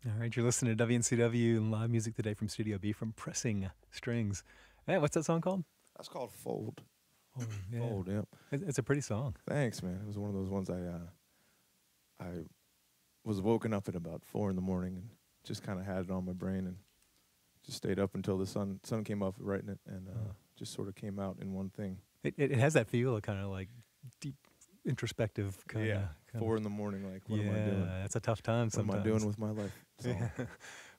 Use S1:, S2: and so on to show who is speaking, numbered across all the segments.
S1: All right, you're listening to WNCW and live music today from Studio B from Pressing Strings. Hey, what's that song called?
S2: That's called Fold.
S1: Oh, yeah.
S2: Fold, yep.
S1: It's a pretty song.
S2: Thanks, man. It was one of those ones I was woken up at about 4 in the morning and just kind of had it on my brain and just stayed up until the sun came up writing it and just sort of came out in one thing.
S1: It has that feel of kind of like deep introspective kind of.
S2: Yeah, 4 in the morning, like, what am I doing?
S1: Yeah, it's a tough time
S2: What
S1: sometimes.
S2: am I doing with my life?
S1: Yeah.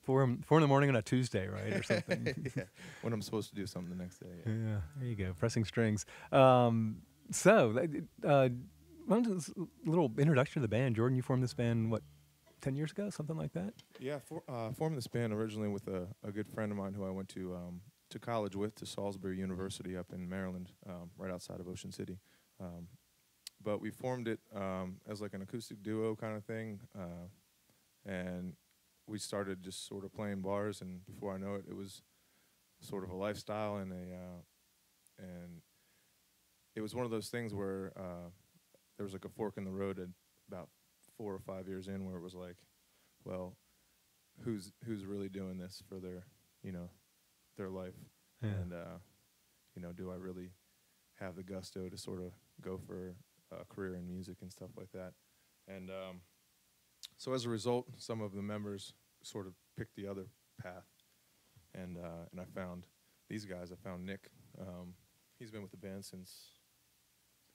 S1: 4 in the morning on a Tuesday, right, or something.
S2: Yeah, when I'm supposed to do something the next day. Yeah.
S1: Yeah, there you go, Pressing Strings. So, a little introduction to the band. Jordan, you formed this band, what, 10 years ago, something like that?
S2: Yeah, formed this band originally with a good friend of mine who I went to college with, to Salisbury University up in Maryland, right outside of Ocean City. But we formed it as like an acoustic duo kind of thing, and we started just sort of playing bars, and before I know it, it was sort of a lifestyle and and it was one of those things where there was like a fork in the road at about 4 or 5 years in, where it was like, well, who's really doing this for their their life,
S1: Yeah.
S2: and do I really have the gusto to sort of go for a career in music and stuff like that, and so as a result, some of the members sort of picked the other path, and I found these guys. I found Nick. He's been with the band since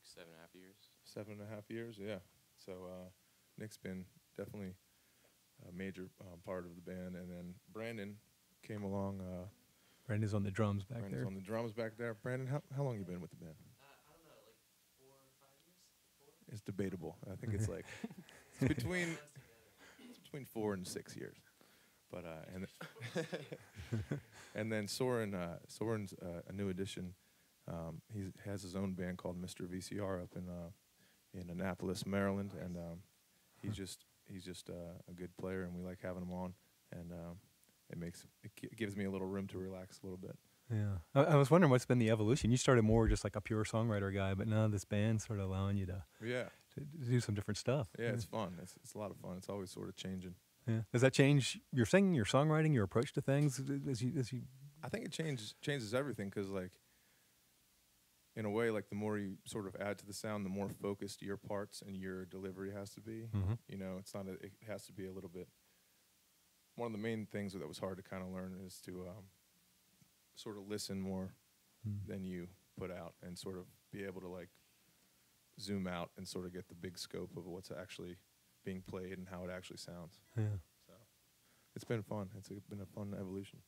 S3: 7.5 years.
S2: 7.5 years, yeah. So Nick's been definitely a major part of the band, and then Brandon came along.
S1: Brandon's on the drums back
S2: Brandon's
S1: there.
S2: on the drums back there. Brandon, how long you been with the band?
S3: I don't know, like 4 or 5 years?
S2: It's debatable. I think it's like it's between 4 and 6 years. But and then Soren's a new addition. He has his own band called Mr. VCR up in Annapolis, Maryland, and he's just a good player, and we like having him on, and it gives me a little room to relax a little bit.
S1: Yeah, I was wondering what's been the evolution. You started more just like a pure songwriter guy, but now this band's sort of allowing you to do some different stuff.
S2: Yeah, it's fun. It's a lot of fun. It's always sort of changing.
S1: Yeah. Does that change your singing, your songwriting, your approach to things as you?
S2: I think it changes everything, because like, in a way, like, the more you sort of add to the sound, the more focused your parts and your delivery has to be.
S1: Mm-hmm.
S2: It has to be a little bit. One of the main things that was hard to kind of learn is to sort of listen more than you put out, and sort of be able to like zoom out and sort of get the big scope of what's actually being played and how it actually sounds.
S1: Yeah.
S2: So it's been fun. It's been a fun evolution.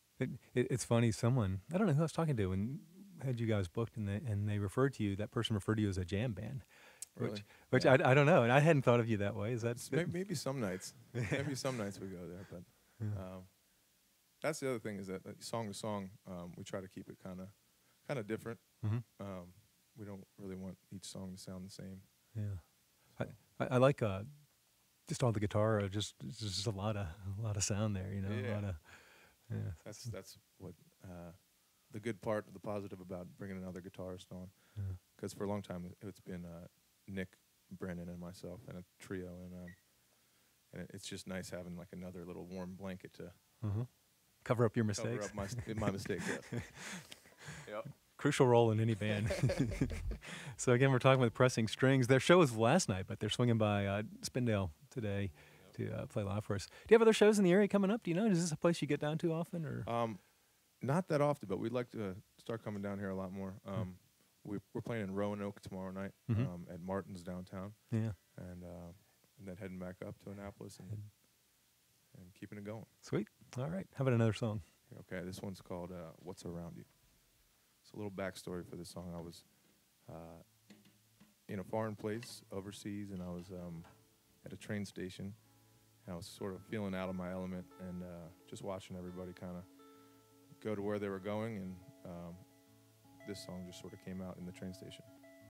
S1: It's funny. Someone, I don't know who I was talking to, and had you guys booked, and they referred to you. That person referred to you as a jam band.
S2: Really?
S1: Which
S2: Yeah.
S1: I don't know, and I hadn't thought of you that way. Is that
S2: Maybe some nights? Maybe some nights we go there, but that's the other thing, is that song to song, we try to keep it kind of different.
S1: Mm-hmm.
S2: We don't really want each song to sound the same.
S1: Yeah,
S2: So.
S1: I like just all the guitar. It's just a lot of sound there. You know,
S2: Yeah.
S1: a lot of, yeah.
S2: That's what the good part, the positive about bringing another guitarist on, because for a long time it's been Nick, Brandon, and myself, and a trio, and it's just nice having like another little warm blanket to
S1: Cover up your mistakes.
S2: cover up my mistakes. Yes. Yep.
S1: Crucial role in any band. So again, we're talking with Pressing Strings. Their show was last night, but they're swinging by Spindale today to play live for us. Do you have other shows in the area coming up? Do you know? Is this a place you get down to often, or?
S2: Not that often, but we'd like to start coming down here a lot more. We're playing in Roanoke tomorrow night at Martin's downtown.
S1: Yeah.
S2: And then heading back up to Annapolis and keeping it going.
S1: Sweet. All right. How about another song?
S2: Okay, this one's called What's Around You. It's a little backstory for this song. I was in a foreign place overseas, and I was at a train station, and I was sort of feeling out of my element, and just watching everybody kind of go to where they were going, and this song just sort of came out in the train station.